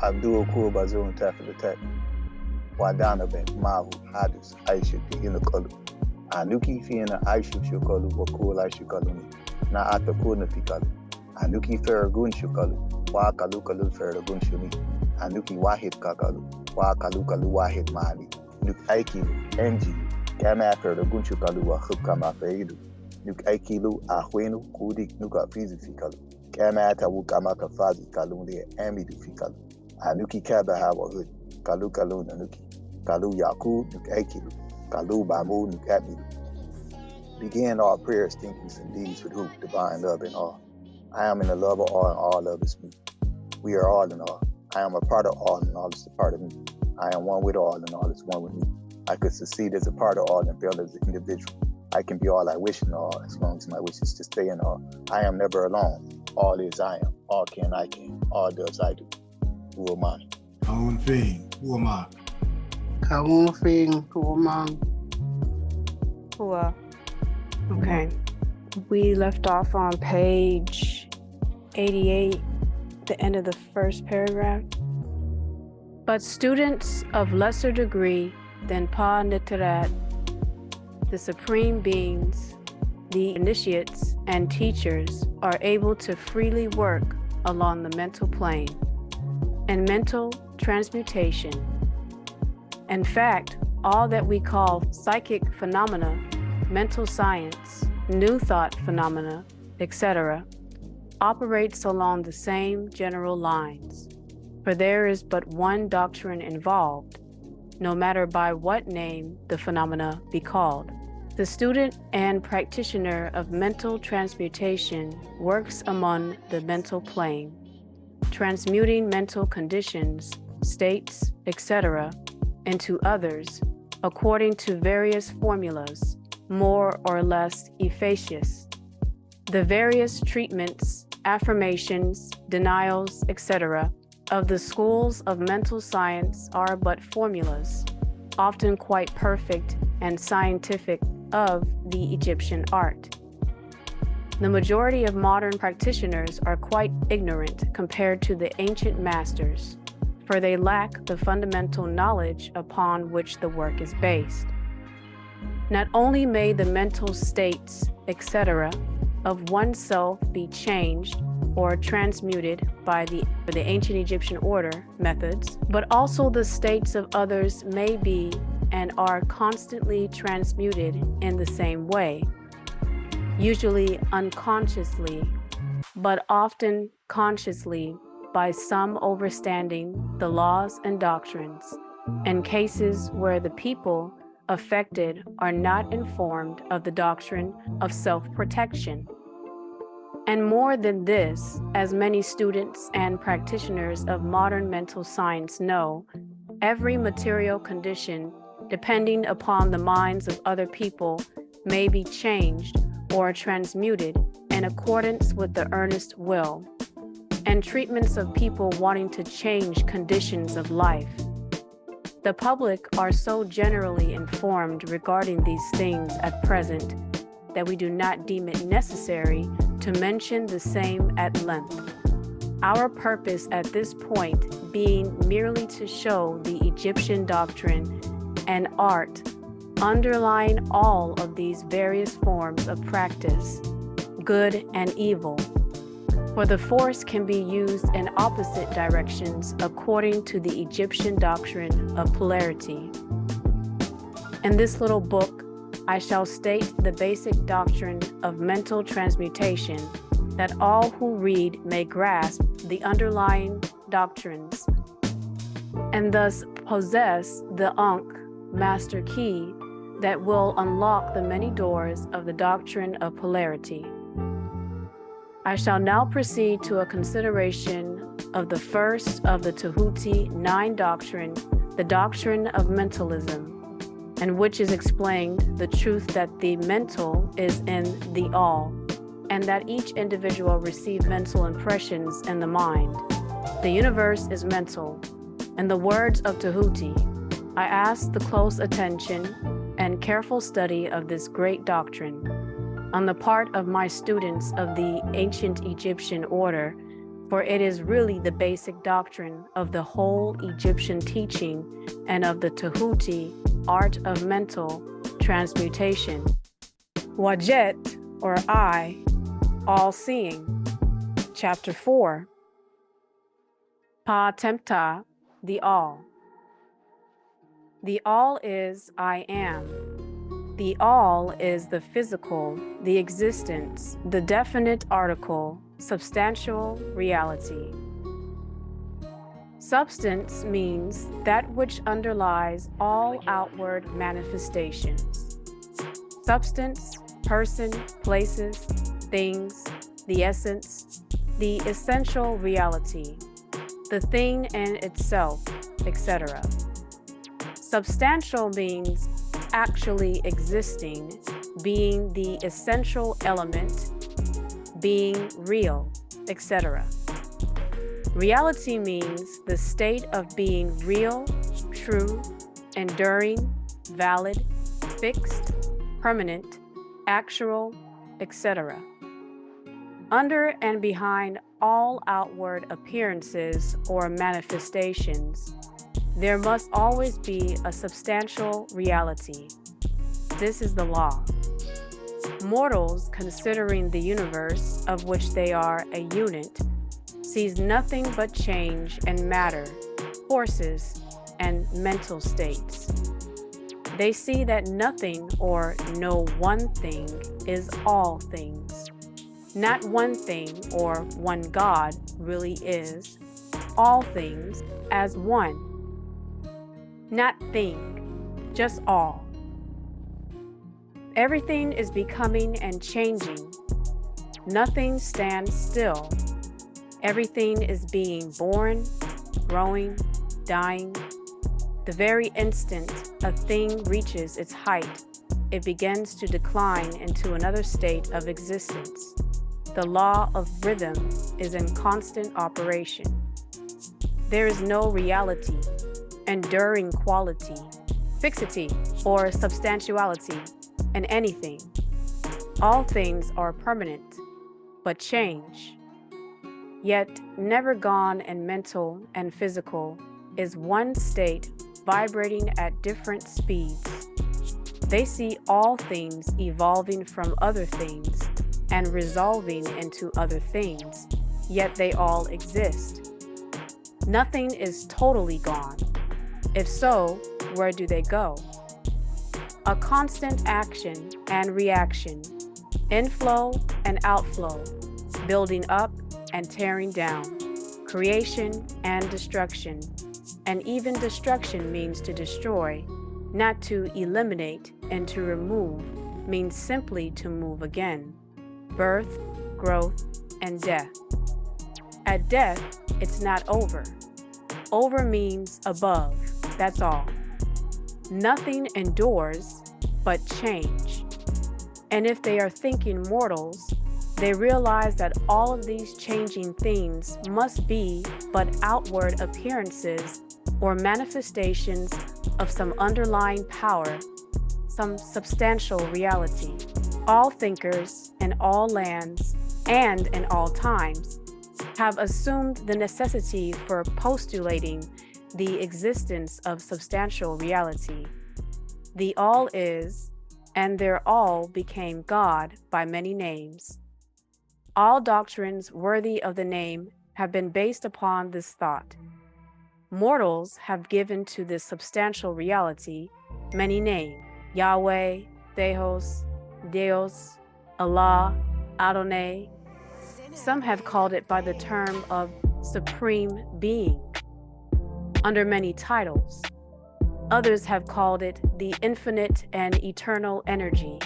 Abdul Kubazun Tafilitek, Wadana Ben Mahu Hadis Aisha Inakalu, Anuki Fiena Aishu Shukalu, Wakula Shukaluni, Na Atakuna Fikalu, Anuki Feragun Shukalu, Wakalukalu Feragun Shuni, Anuki Wahid Kakalu, Wakalukalu Wahid Mani, Nuk Aikilu, Enji, Kama Feragun Shukalu, Wakukama Feidu, Nuk Aikilu, Ahuenu, Kudik Nuka Fizikalu, Kama Atawukama Kafazi Kaluni, Amidu Fikalu. Anuki Kaba Hawa Kalu Kalu Nanuki, Kalu Yaku Nuk Aikilu, Kalu Bamu Nuk Amidu. Begin all prayers, thinkings, and deeds with who? Divine love and all. I am in the love of all, and all love is me. We are all in all. I am a part of all, and all is a part of me. I am one with all, and all is one with me. I could succeed as a part of all and fail as an individual. I can be all I wish in all, as long as my wish is to stay in all. I am never alone. All is I am. All can I can. All does I do. Who am I? Own thing. Who am I? Kaun Fing, who am I? Hua. Okay. We left off on page 88, the end of the first paragraph. But students of lesser degree than Pa Nitrat, the supreme beings, the initiates and teachers, are able to freely work along the mental plane and mental transmutation. In fact, all that we call psychic phenomena, mental science, new thought phenomena, etc., operates along the same general lines, for there is but one doctrine involved, no matter by what name the phenomena be called. The student and practitioner of mental transmutation works among the mental plane, transmuting mental conditions, states, etc., into others according to various formulas, more or less efficacious. The various treatments, affirmations, denials, etc., of the schools of mental science are but formulas, often quite perfect and scientific, of the Egyptian art. The majority of modern practitioners are quite ignorant compared to the ancient masters, for they lack the fundamental knowledge upon which the work is based. Not only may the mental states, etc., of oneself be changed or transmuted by the ancient Egyptian order methods, but also the states of others may be and are constantly transmuted in the same way, usually unconsciously, but often consciously by some overstanding the laws and doctrines, in cases where the people affected are not informed of the doctrine of self-protection. And more than this, as many students and practitioners of modern mental science know, every material condition depending upon the minds of other people may be changed or transmuted in accordance with the earnest will, and treatments of people wanting to change conditions of life. The public are so generally informed regarding these things at present that we do not deem it necessary to mention the same at length. Our purpose at this point being merely to show the Egyptian doctrine and art underlying all of these various forms of practice, good and evil, for the force can be used in opposite directions according to the Egyptian doctrine of polarity. In this little book, I shall state the basic doctrine of mental transmutation, that all who read may grasp the underlying doctrines, and thus possess the master key that will unlock the many doors of the doctrine of polarity. I shall now proceed to a consideration of the first of the Tehuti 9 doctrine, the doctrine of mentalism, in which is explained the truth that the mental is in the all, and that each individual receives mental impressions in the mind. The universe is mental. In the words of Tehuti, I ask the close attention and careful study of this great doctrine on the part of my students of the ancient Egyptian order, for it is really the basic doctrine of the whole Egyptian teaching and of the Tehuti art of mental transmutation. Wajet, or I, all-seeing. Chapter 4. pt.3, the all. The all is I am. The all is the physical, the existence, the definite article, substantial reality. Substance means that which underlies all outward manifestations. Substance, person, places, things, the essence, the essential reality, the thing in itself, etc. Substantial means actually existing, being the essential element, being real, etc. Reality means the state of being real, true, enduring, valid, fixed, permanent, actual, etc. Under and behind all outward appearances or manifestations, there must always be a substantial reality. This is the law. Mortals, considering the universe of which they are a unit, sees nothing but change and matter, forces, and mental states. They see that nothing or no one thing is all things. Not one thing or one God really is all things as one. Not thing, just all. Everything is becoming and changing. Nothing stands still. Everything is being born, growing, dying. The very instant a thing reaches its height, it begins to decline into another state of existence. The law of rhythm is in constant operation. There is no reality, enduring quality, fixity, or substantiality in anything. All things are permanent, but change. Yet never gone and mental and physical is one state vibrating at different speeds. They see all things evolving from other things and resolving into other things, yet they all exist. Nothing is totally gone. If so, where do they go? A constant action and reaction, inflow and outflow, building up and tearing down, creation and destruction. And even destruction means to destroy, not to eliminate, and to remove means simply to move again. Birth, growth, and death. At death, it's not over. Over means above, that's all. Nothing endures but change. And if they are thinking mortals, they realize that all of these changing things must be but outward appearances or manifestations of some underlying power, some substantial reality. All thinkers in all lands and in all times have assumed the necessity for postulating the existence of substantial reality. The all is, and their all became God by many names. All doctrines worthy of the name have been based upon this thought. Mortals have given to this substantial reality many names: Yahweh, Theos, Deus, Allah, Adonai. Some have called it by the term of Supreme Being, under many titles. Others have called it the Infinite and Eternal Energy.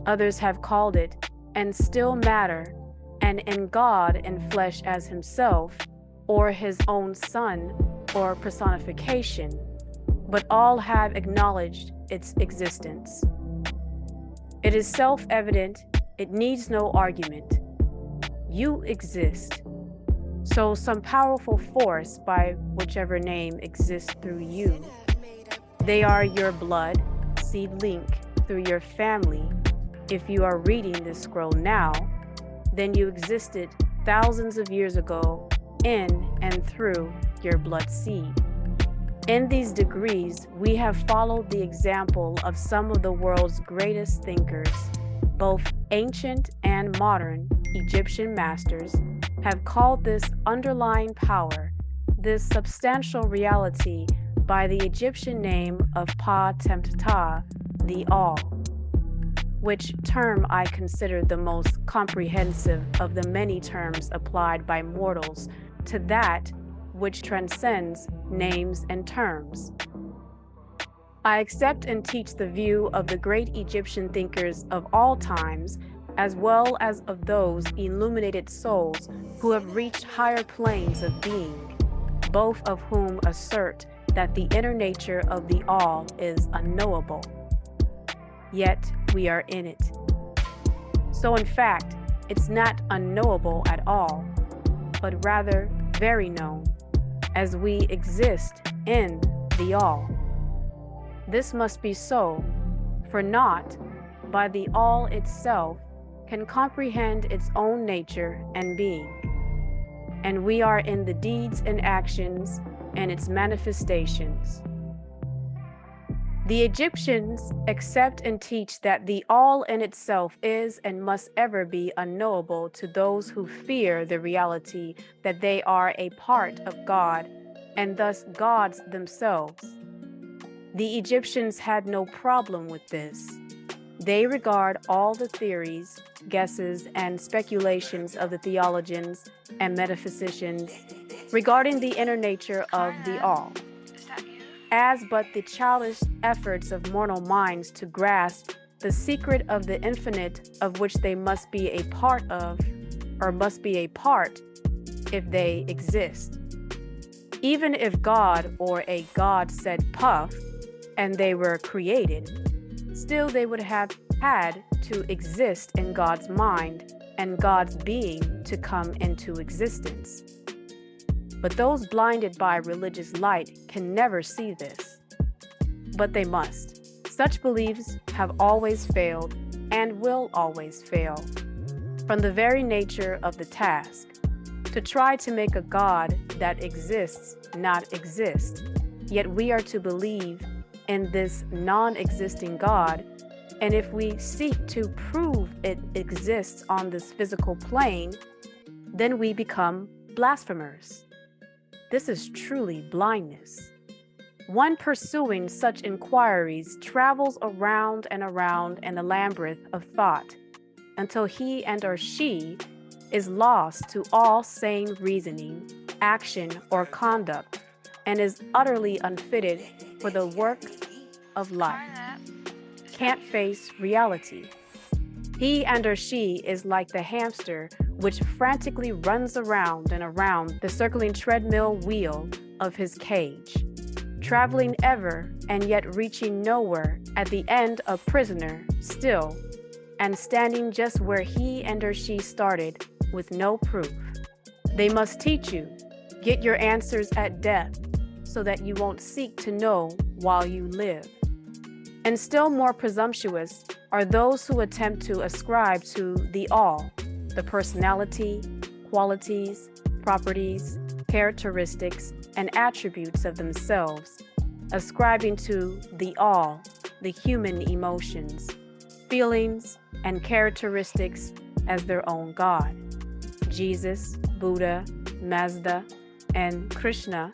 Others have called it and still matter, and in God in flesh as himself, or his own son, or personification, but all have acknowledged its existence. It is self-evident, it needs no argument. You exist. So some powerful force, by whichever name, exists through you. They are your blood, seed link through your family. If you are reading this scroll now, then you existed thousands of years ago in and through your blood seed. In these degrees, we have followed the example of some of the world's greatest thinkers. Both ancient and modern Egyptian masters have called this underlying power, this substantial reality, by the Egyptian name of pt.3, the All, which term I consider the most comprehensive of the many terms applied by mortals to that which transcends names and terms. I accept and teach the view of the great Egyptian thinkers of all times, as well as of those illuminated souls who have reached higher planes of being, both of whom assert that the inner nature of the All is unknowable. Yet we are in it. So in fact, it's not unknowable at all, but rather very known, as we exist in the All. This must be so, for naught, by the All itself, can comprehend its own nature and being, and we are in the deeds and actions and its manifestations. The Egyptians accept and teach that the All in itself is and must ever be unknowable to those who fear the reality that they are a part of God and thus gods themselves. The Egyptians had no problem with this. They regard all the theories, guesses, and speculations of the theologians and metaphysicians regarding the inner nature of the All as but the childish efforts of mortal minds to grasp the secret of the infinite of which they must be a part of, or must be a part if they exist. Even if God or a god said puff and they were created, still they would have had to exist in God's mind and God's being to come into existence. But those blinded by religious light can never see this. But they must. Such beliefs have always failed and will always fail. From the very nature of the task, to try to make a God that exists not exist, yet we are to believe in this non-existing God, and if we seek to prove it exists on this physical plane, then we become blasphemers. This is truly blindness. One pursuing such inquiries travels around and around in a labyrinth of thought until he and or she is lost to all sane reasoning, action, or conduct, and is utterly unfitted for the work of life. Can't face reality. He and or she is like the hamster which frantically runs around and around the circling treadmill wheel of his cage, traveling ever and yet reaching nowhere, at the end a prisoner still, and standing just where he and or she started with no proof. They must teach you, get your answers at death, so that you won't seek to know while you live. And still more presumptuous are those who attempt to ascribe to the All the personality, qualities, properties, characteristics, and attributes of themselves, ascribing to the All the human emotions, feelings, and characteristics as their own God. Jesus, Buddha, Mazda, and Krishna.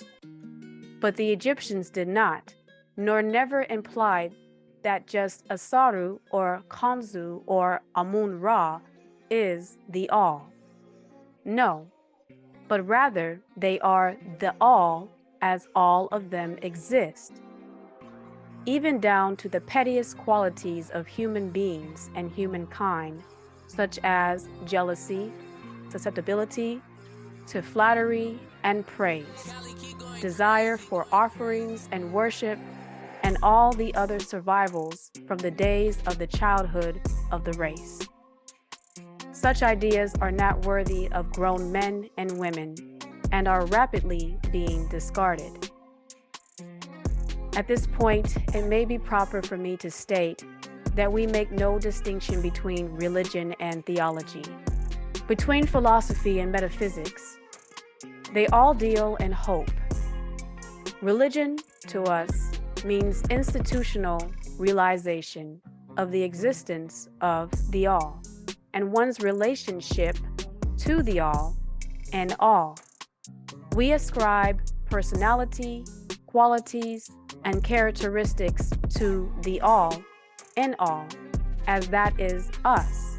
But the Egyptians did not, nor never implied that just Asaru or Khonsu or Amun-Ra is the All. No, but rather they are the All as all of them exist, even down to the pettiest qualities of human beings and humankind, such as jealousy, susceptibility to flattery and praise, desire for offerings and worship, and all the other survivals from the days of the childhood of the race. Such ideas are not worthy of grown men and women and are rapidly being discarded. At this point, it may be proper for me to state that we make no distinction between religion and theology. Between philosophy and metaphysics, they all deal in hope. Religion, to us, means institutional realization of the existence of the all and one's relationship to the all and all. We ascribe personality, qualities, and characteristics to the all in all, as that is us.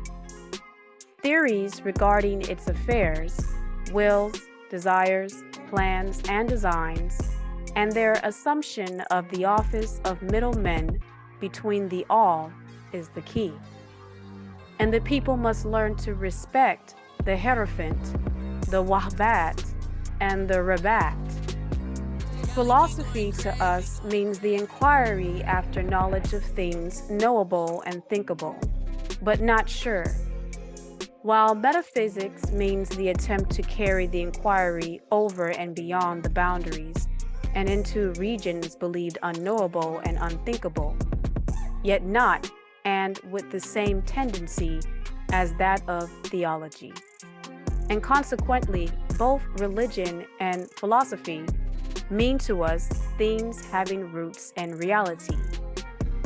Theories regarding its affairs, wills, desires, plans, and designs, and their assumption of the office of middlemen between the all is the key. And the people must learn to respect the Hierophant, the Wahbat, and the Rabat. Philosophy to us means the inquiry after knowledge of things knowable and thinkable, but not sure. While metaphysics means the attempt to carry the inquiry over and beyond the boundaries and into regions believed unknowable and unthinkable, yet not and with the same tendency as that of theology. And consequently, both religion and philosophy mean to us things having roots and reality,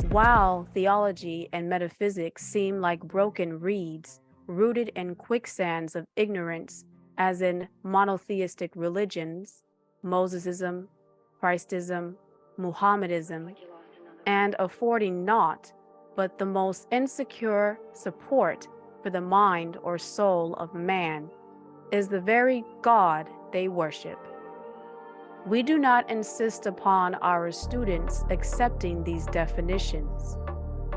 while theology and metaphysics seem like broken reeds rooted in quicksands of ignorance, as in monotheistic religions, Mosesism, Christism, Muhammedism, and affording naught but the most insecure support for the mind or soul of man is the very God they worship. We do not insist upon our students accepting these definitions.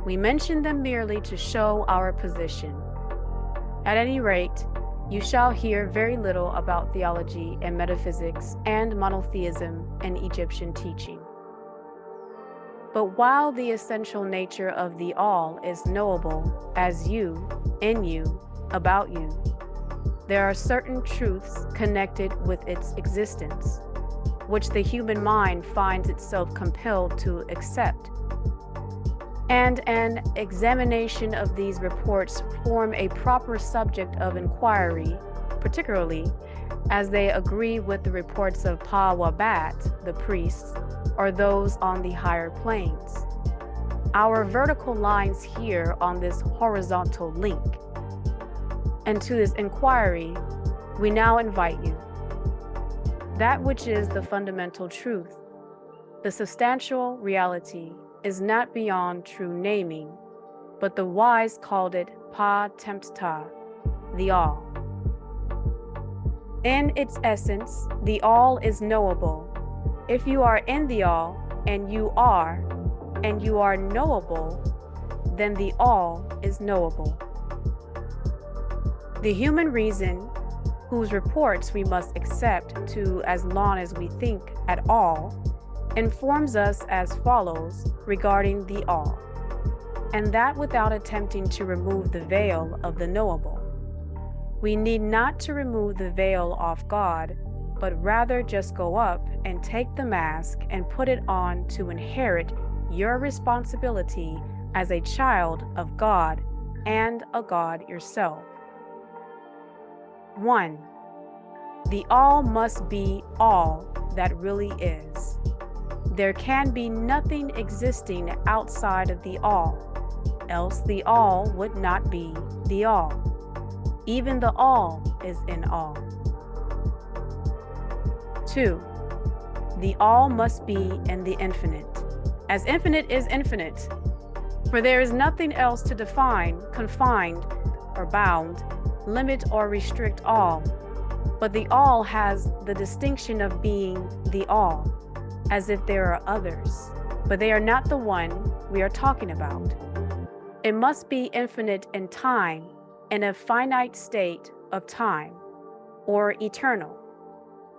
We mention them merely to show our position. At any rate, you shall hear very little about theology and metaphysics and monotheism in Egyptian teaching. But while the essential nature of the all is knowable as you, in you, about you, there are certain truths connected with its existence, which the human mind finds itself compelled to accept. And an examination of these reports form a proper subject of inquiry, particularly as they agree with the reports of Pa-Wabat, the priests, or those on the higher planes. Our vertical lines here on this horizontal link. And to this inquiry, we now invite you. That which is the fundamental truth, the substantial reality, is not beyond true naming, but the wise called it pt.3, the all. In its essence, the all is knowable. If you are in the all, and you are knowable, then the all is knowable. The human reason, whose reports we must accept to as long as we think at all, informs us as follows regarding the all, and that without attempting to remove the veil of the knowable. We need not to remove the veil off God, but rather just go up and take the mask and put it on to inherit your responsibility as a child of God and a God yourself. 1. The all must be all that really is. There can be nothing existing outside of the all, else the all would not be the all. Even the all is in all. 2. The all must be in the infinite, as infinite is infinite, for there is nothing else to define, confined, or bound, limit or restrict all, but the all has the distinction of being the all, as if there are others, but they are not the one we are talking about. It must be infinite in time, in a finite state of time, or eternal.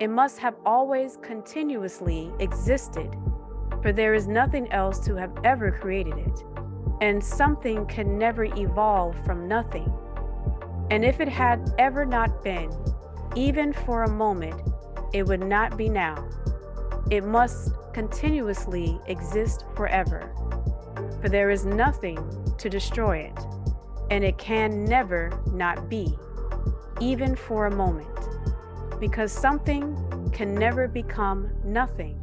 It must have always continuously existed, for there is nothing else to have ever created it, and something can never evolve from nothing. And if it had ever not been, even for a moment, it would not be now. It must continuously exist forever, for there is nothing to destroy it, and it can never not be. even for a moment, because something can never become nothing.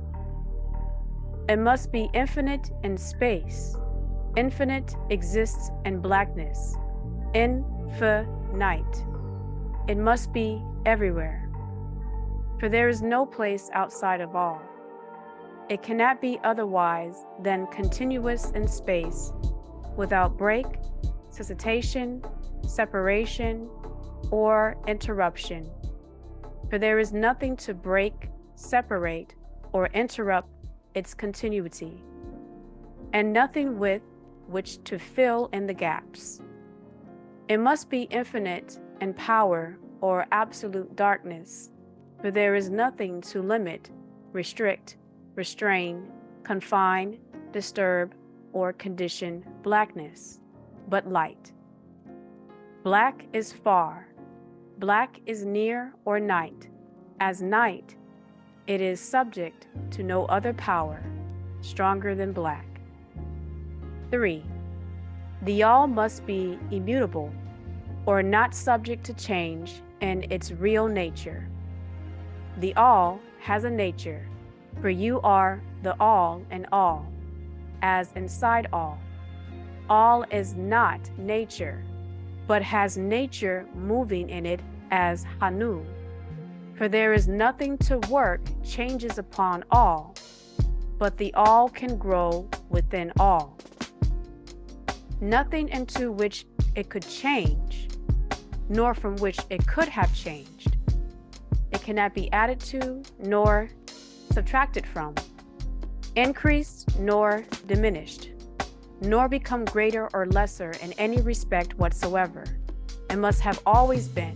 It must be infinite in space. Infinite exists in blackness. Infinite. It must be everywhere. For there is no place outside of all. It cannot be otherwise than continuous in space, without break, cessation, separation, or interruption. For there is nothing to break, separate, or interrupt its continuity, and nothing with which to fill in the gaps. It must be infinite in power or absolute darkness, for there is nothing to limit, restrict, restrain, confine, disturb, or condition blackness, but light. Black is far, black is near or night. As night, it is subject to no other power stronger than black. 3. The all must be immutable, or not subject to change in its real nature. The all has a nature, for you are the all in all, as inside all. All is not nature, but has nature moving in it as Hanu. For there is nothing to work changes upon all, but the all can grow within all. Nothing into which it could change, nor from which it could have changed. It cannot be added to, nor subtracted from, increased nor diminished, nor become greater or lesser in any respect whatsoever. It must have always been,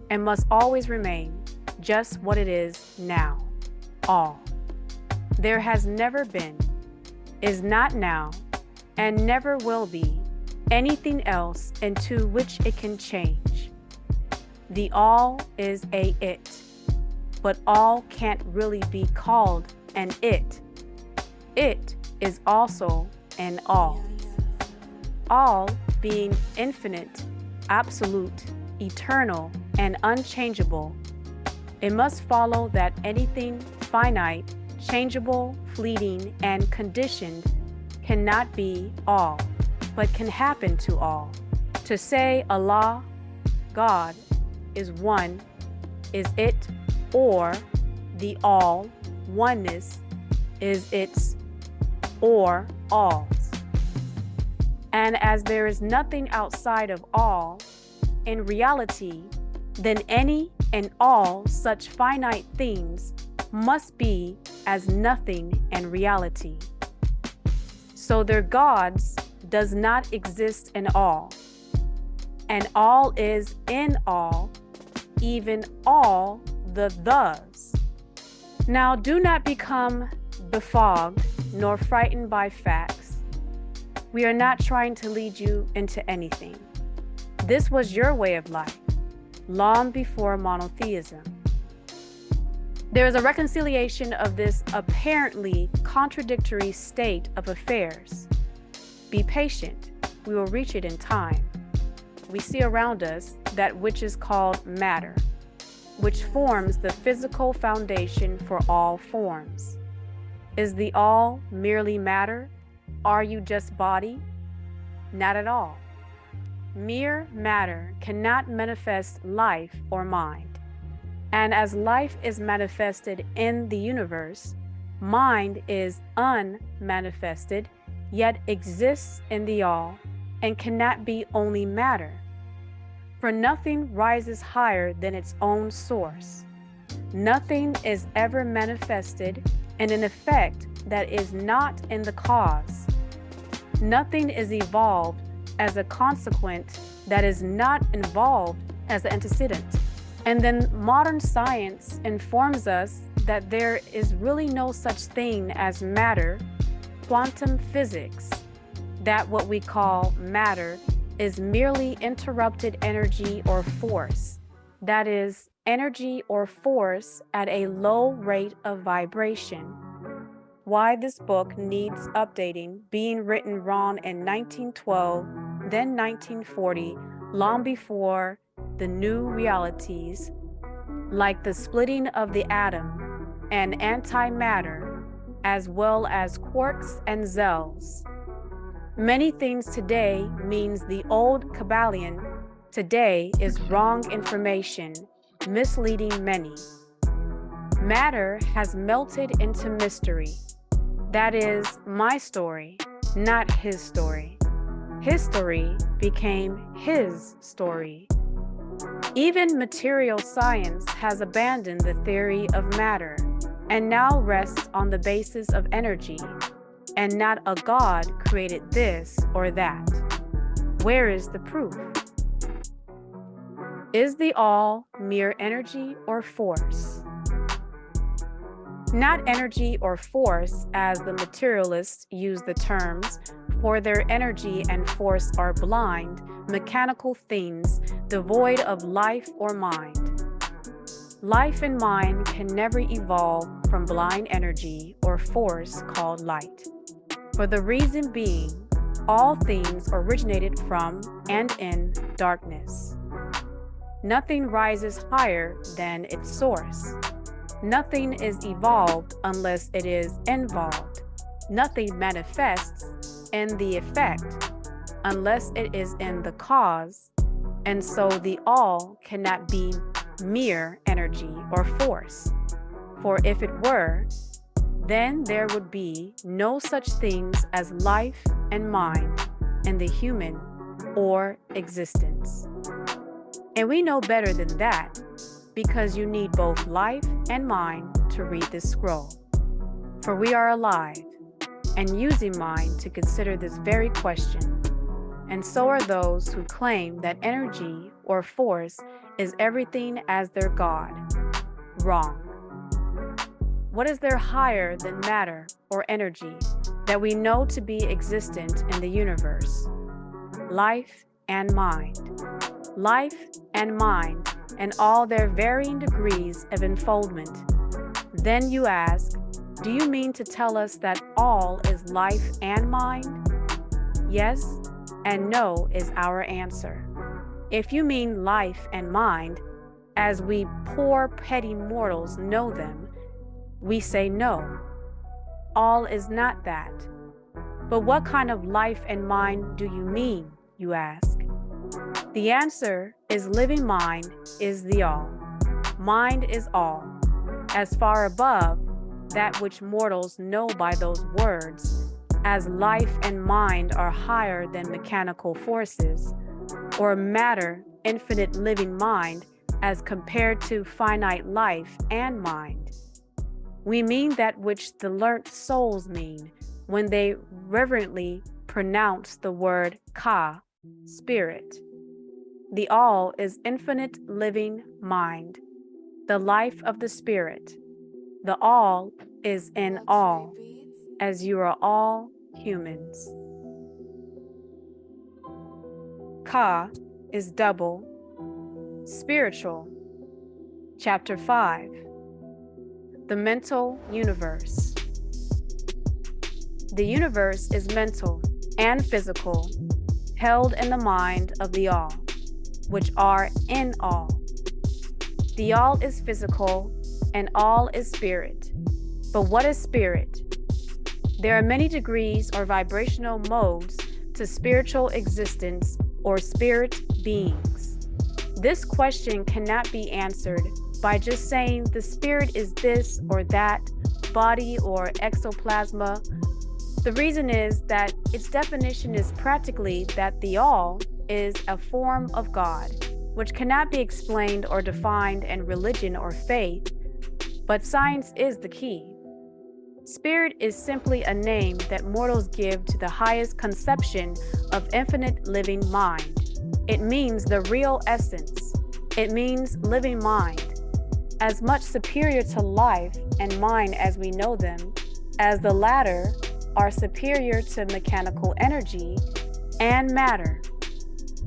and must always remain, just what it is now, all. There has never been, is not now, and never will be anything else into which it can change. The all is a it, but all can't really be called an it. It is also an all. All being infinite, absolute, eternal, and unchangeable, it must follow that anything finite, changeable, fleeting, and conditioned cannot be all, but can happen to all. To say Allah, God, is one, is it, or the all, oneness, is its, or all's. And as there is nothing outside of all, in reality, then any and all such finite things must be as nothing in reality. So their gods does not exist in all, and all is in all, even all the thus. Now do not become befogged nor frightened by facts. We are not trying to lead you into anything. This was your way of life, long before monotheism. There is a reconciliation of this apparently contradictory state of affairs. Be patient, we will reach it in time. We see around us that which is called matter, which forms the physical foundation for all forms. Is the all merely matter? Are you just body? Not at all. Mere matter cannot manifest life or mind. And as life is manifested in the universe, mind is unmanifested, yet exists in the all, and cannot be only matter. For nothing rises higher than its own source. Nothing is ever manifested in an effect that is not in the cause. Nothing is evolved as a consequent that is not involved as the antecedent. And then modern science informs us that there is really no such thing as matter, quantum physics, that what we call matter is merely interrupted energy or force, that is, energy or force at a low rate of vibration. Why this book needs updating, being written wrong in 1912, then 1940, long before the new realities, like the splitting of the atom and antimatter, as well as quarks and zells. Many things today means the old Kabbalion today is wrong information, misleading many. Matter has melted into mystery. That is my story, not his story. His story became his story. Even material science has abandoned the theory of matter and now rests on the basis of energy, and not a God created this or that. Where is the proof? Is the all mere energy or force? Not energy or force as the materialists use the terms, for their energy and force are blind, mechanical things devoid of life or mind. Life and mind can never evolve from blind energy or force called light. For the reason being, all things originated from and in darkness. Nothing rises higher than its source. Nothing is evolved unless it is involved. Nothing manifests in the effect unless it is in the cause, and so the all cannot be mere energy or force. For if it were, then there would be no such things as life and mind in the human or existence. And we know better than that, because you need both life and mind to read this scroll. For we are alive and using mind to consider this very question. And so are those who claim that energy or force is everything as their God. Wrong. What is there higher than matter or energy that we know to be existent in the universe? Life and mind. Life and mind and all their varying degrees of unfoldment. Then you ask, do you mean to tell us that all is life and mind? Yes and no is our answer. If you mean life and mind, as we poor petty mortals know them, we say no. All is not that. But what kind of life and mind do you mean, you ask? The answer is living mind is the all. Mind is all. As far above that which mortals know by those words, as life and mind are higher than mechanical forces, or matter, infinite living mind, as compared to finite life and mind. We mean that which the learnt souls mean when they reverently pronounce the word Ka, spirit. The all is infinite living mind, the life of the spirit. The all is in all, as you are all humans. Ka is double, spiritual. Chapter 5, the mental universe. The universe is mental and physical, held in the mind of the all, which are in all. The all is physical and all is spirit. But what is spirit? There are many degrees or vibrational modes to spiritual existence or spirit beings. This question cannot be answered by just saying the spirit is this or that, body or exoplasma. The reason is that its definition is practically that the all is a form of God, which cannot be explained or defined in religion or faith, but science is the key. Spirit is simply a name that mortals give to the highest conception of infinite living mind. It means the real essence. It means living mind, as much superior to life and mind as we know them, as the latter are superior to mechanical energy and matter.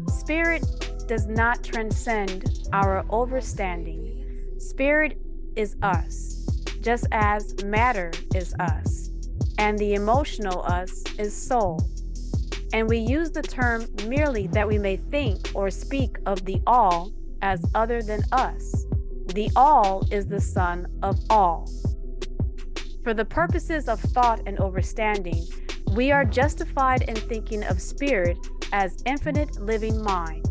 Spirit does not transcend our overstanding. Spirit is us, just as matter is us, and the emotional us is soul. And we use the term merely that we may think or speak of the all as other than us. The all is the son of all. For the purposes of thought and overstanding, we are justified in thinking of spirit as infinite living mind.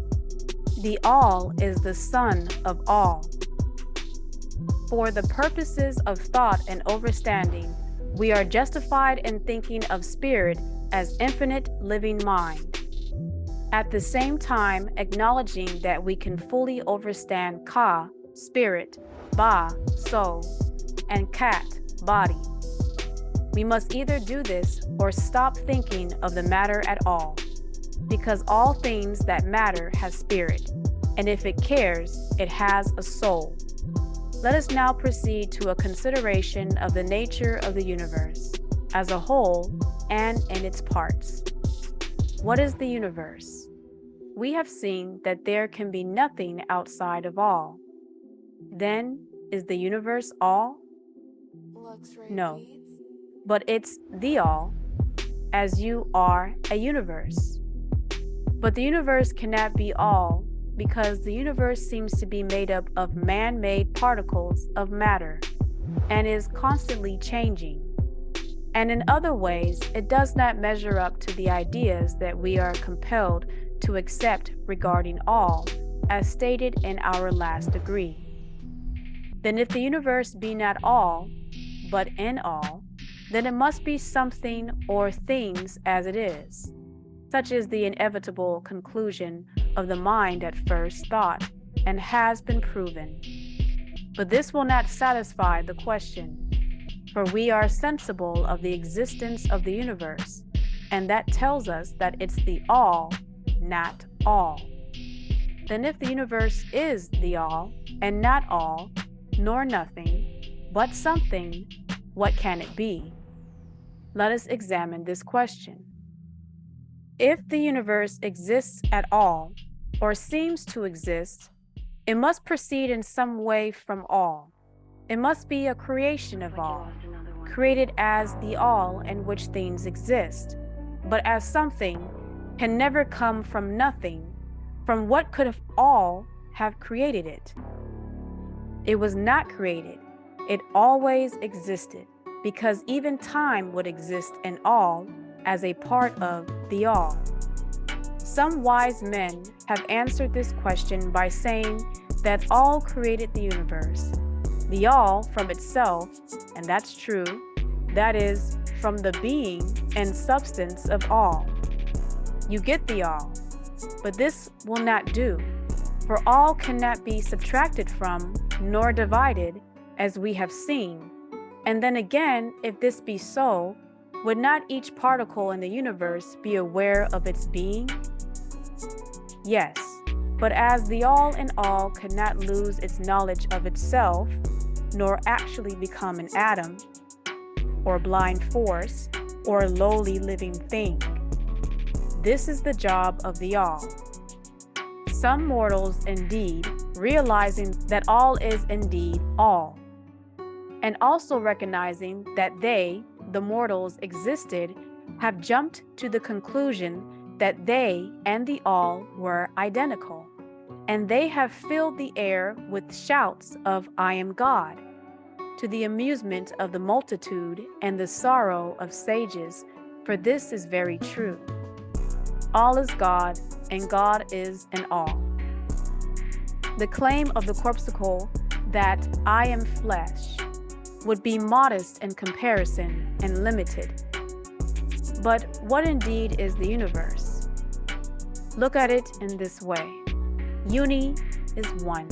The all is the son of all. For the purposes of thought and overstanding, we are justified in thinking of spirit as infinite living mind. At the same time, acknowledging that we can fully overstand Ka, spirit, Ba, soul, and Kat, body. We must either do this or stop thinking of the matter at all, because all things that matter has spirit, and if it cares, it has a soul. Let us now proceed to a consideration of the nature of the universe as a whole and in its parts. What is the universe? We have seen that there can be nothing outside of all. Then, is the universe all? No, but it's the all, as you are a universe. But the universe cannot be all because the universe seems to be made up of man-made particles of matter and is constantly changing. And in other ways, it does not measure up to the ideas that we are compelled to accept regarding all, as stated in our last degree. Then if the universe be not all, but in all, then it must be something or things as it is. Such is the inevitable conclusion of the mind at first thought, and has been proven. But this will not satisfy the question, for we are sensible of the existence of the universe, and that tells us that it's the all, not all. Then if the universe is the all, and not all, nor nothing, but something, what can it be? Let us examine this question. If the universe exists at all, or seems to exist, it must proceed in some way from all. It must be a creation of all, created as the all in which things exist, but as something can never come from nothing. From what could have all have created it? It was not created. It always existed, because even time would exist in all as a part of the all. Some wise men have answered this question by saying that all created the universe, the all from itself, and that's true, that is, from the being and substance of all. You get the all, but this will not do, for all cannot be subtracted from nor divided, as we have seen. And then again, if this be so, would not each particle in the universe be aware of its being? Yes, but as the all in all cannot lose its knowledge of itself, nor actually become an atom, or blind force, or lowly living thing. This is the job of the all. Some mortals, indeed, realizing that all is indeed all, and also recognizing that they, the mortals, existed, have jumped to the conclusion that they and the all were identical, and they have filled the air with shouts of "I am God," to the amusement of the multitude and the sorrow of sages, for this is very true. All is God, and God is an all. The claim of the corpuscle that "I am flesh" would be modest in comparison and limited. But what indeed is the universe? Look at it in this way. Uni is one,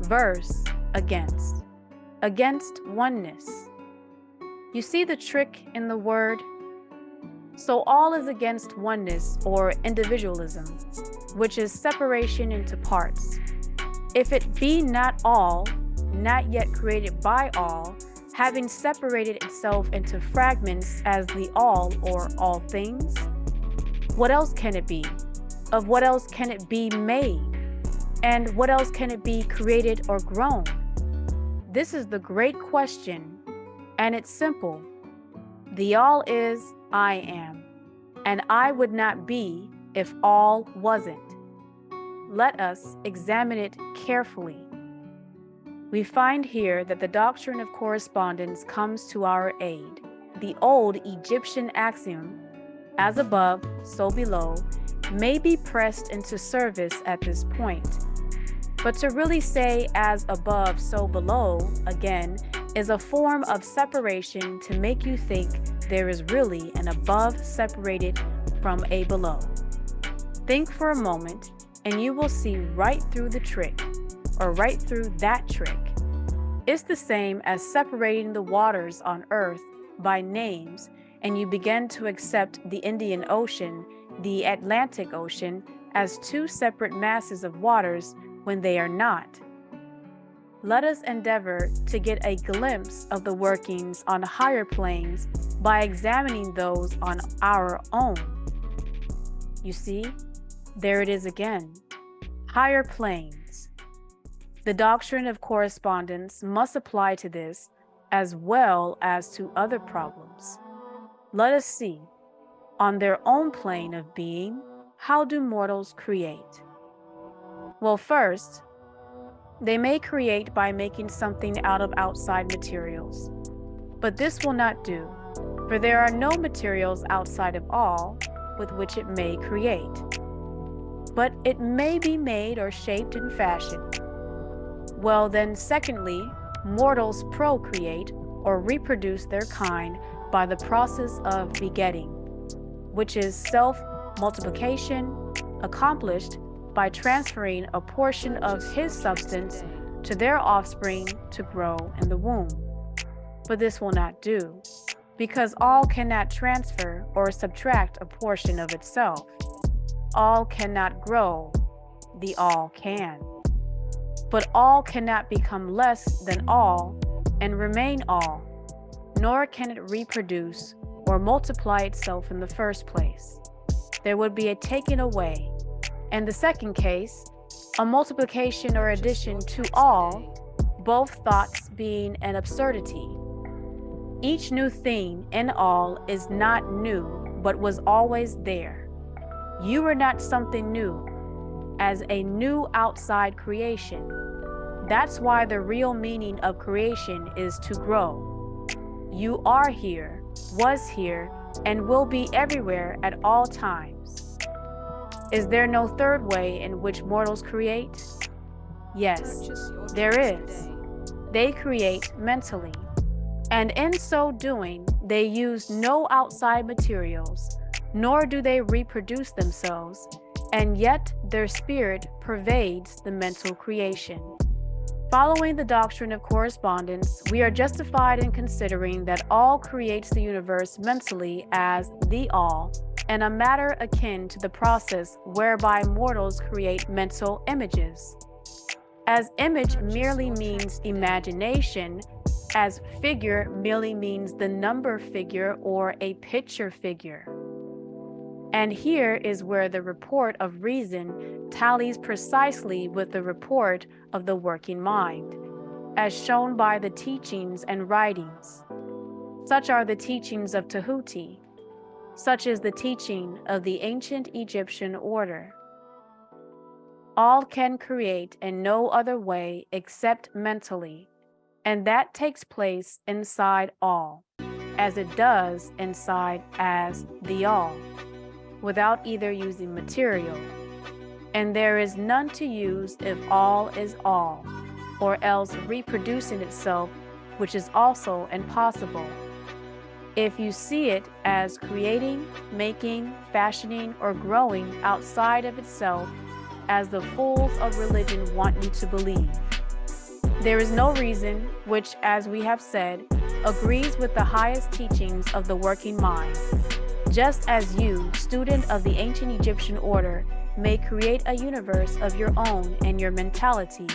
verse against oneness. You see the trick in the word? So all is against oneness or individualism, which is separation into parts. If it be not all, not yet created by all, having separated itself into fragments as the all or all things, what else can it be? Of what else can it be made? And what else can it be created or grown? This is the great question, and it's simple. The all is I am, and I would not be if all wasn't. let us examine it carefully. We find here that the doctrine of correspondence comes to our aid. The old Egyptian axiom, as above, so below, may be pressed into service at this point. But to really say as above, so below, again, is a form of separation to make you think there is really an above separated from a below. Think for a moment, and you will see right through the trick, or right through that trick. It's the same as separating the waters on earth by names, and you begin to accept the Indian Ocean, the Atlantic Ocean, as two separate masses of waters when they are not. Let us endeavor to get a glimpse of the workings on higher planes by examining those on our own. You see, there it is again. Higher planes. The doctrine of correspondence must apply to this as well as to other problems. Let us see, on their own plane of being, how do mortals create? Well, first, they may create by making something out of outside materials. But this will not do, for there are no materials outside of all with which it may create. But it may be made or shaped and fashioned. Well then, secondly, mortals procreate or reproduce their kind by the process of begetting, which is self-multiplication accomplished by transferring a portion of his substance to their offspring to grow in the womb. But this will not do, because all cannot transfer or subtract a portion of itself. All cannot grow, the all can. But all cannot become less than all and remain all, nor can it reproduce or multiply itself in the first place. There would be a taking away. In the second case, a multiplication or addition to all, both thoughts being an absurdity. Each new thing in all is not new, but was always there. You are not something new, as a new outside creation. That's why the real meaning of creation is to grow. You are here, was here, and will be everywhere at all times. Is there no third way in which mortals create? Yes, there is. They create mentally, and in so doing, they use no outside materials, nor do they reproduce themselves, and yet their spirit pervades the mental creation. Following the doctrine of correspondence, we are justified in considering that all creates the universe mentally as the all, and a matter akin to the process whereby mortals create mental images. As image merely means imagination, as figure merely means the number figure or a picture figure. And here is where the report of reason tallies precisely with the report of the working mind, as shown by the teachings and writings. Such are the teachings of Tehuti. Such is the teaching of the ancient Egyptian order. All can create in no other way except mentally, and that takes place inside all, as it does inside as the all, without either using material. And there is none to use if all is all, or else reproducing itself, which is also impossible. If you see it as creating, making, fashioning, or growing outside of itself, as the fools of religion want you to believe. There is no reason which, as we have said, agrees with the highest teachings of the working mind. Just as you, student of the ancient Egyptian order, may create a universe of your own in your mentality,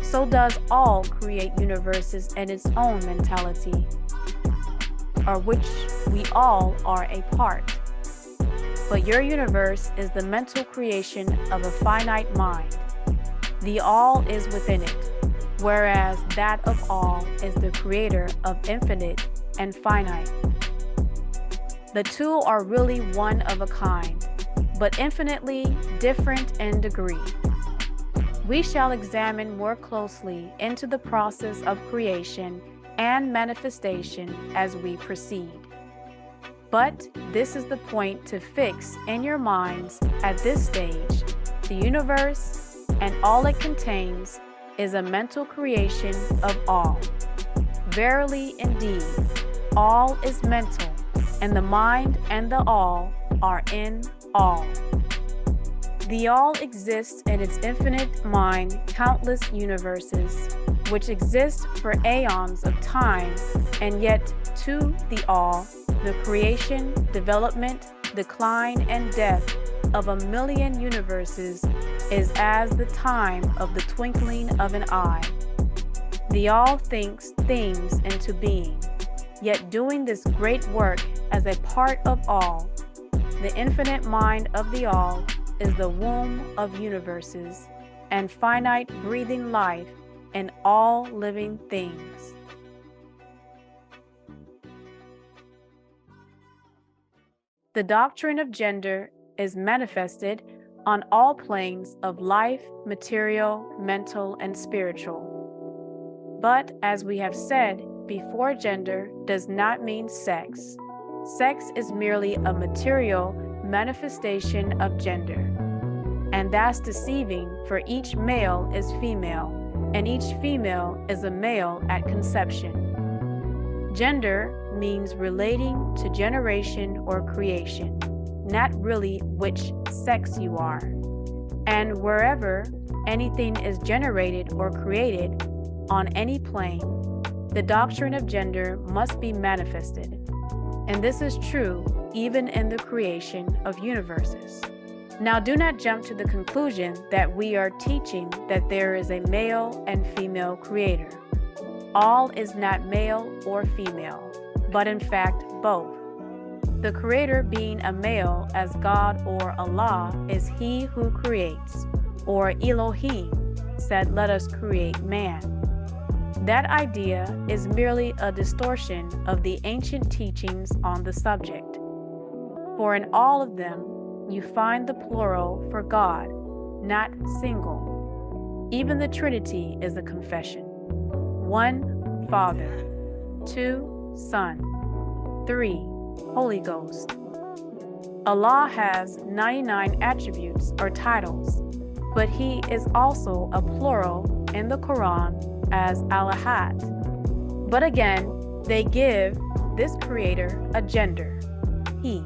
so does all create universes in its own mentality, of which we all are a part. But your universe is the mental creation of a finite mind. The all is within it, whereas that of all is the creator of infinite and finite. The two are really one of a kind. but infinitely different in degree. We shall examine more closely into the process of creation and manifestation as we proceed. But this is the point to fix in your minds at this stage. The universe and all it contains is a mental creation of all. Verily, indeed, all is mental, and the mind and the all are in all. The all exists in its infinite mind, countless universes, which exist for aeons of time, and yet to the all, the creation, development, decline, and death of 1,000,000 universes is as the time of the twinkling of an eye. The all thinks things into being, yet doing this great work as a part of all. The infinite mind of the all is the womb of universes and finite breathing life in all living things. The doctrine of gender is manifested on all planes of life, material, mental, and spiritual. But as we have said before, gender does not mean sex. Sex is merely a material manifestation of gender. And that's deceiving, for each male is female, and each female is a male at conception. Gender means relating to generation or creation, not really which sex you are. And wherever anything is generated or created on any plane, the doctrine of gender must be manifested. And this is true even in the creation of universes. Now, do not jump to the conclusion that we are teaching that there is a male and female creator. All is not male or female, but in fact both. The creator being a male as God or Allah is he who creates, or Elohim said, "Let us create man." That idea is merely a distortion of the ancient teachings on the subject. For in all of them, you find the plural for God, not single. Even the Trinity is a confession. 1 Father, 2 Son, 3 Holy Ghost. Allah has 99 attributes or titles, but he is also a plural in the Quran as Al-Ahad. But again, they give this creator a gender, he.